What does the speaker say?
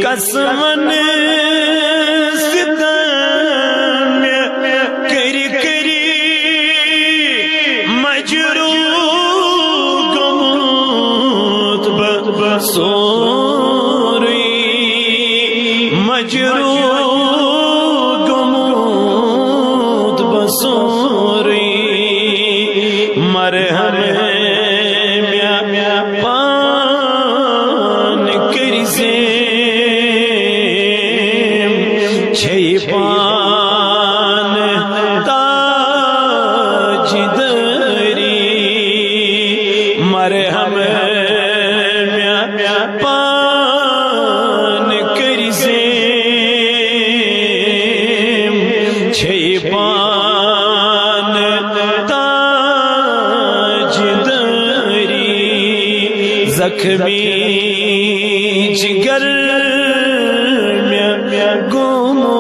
قسمن ستم کری کری مجروح گموت بسوری مجروح گموت بسوری مرحم پان کری پان تاج دری مرحم پان کری پان تاج دری زخمی جگر گم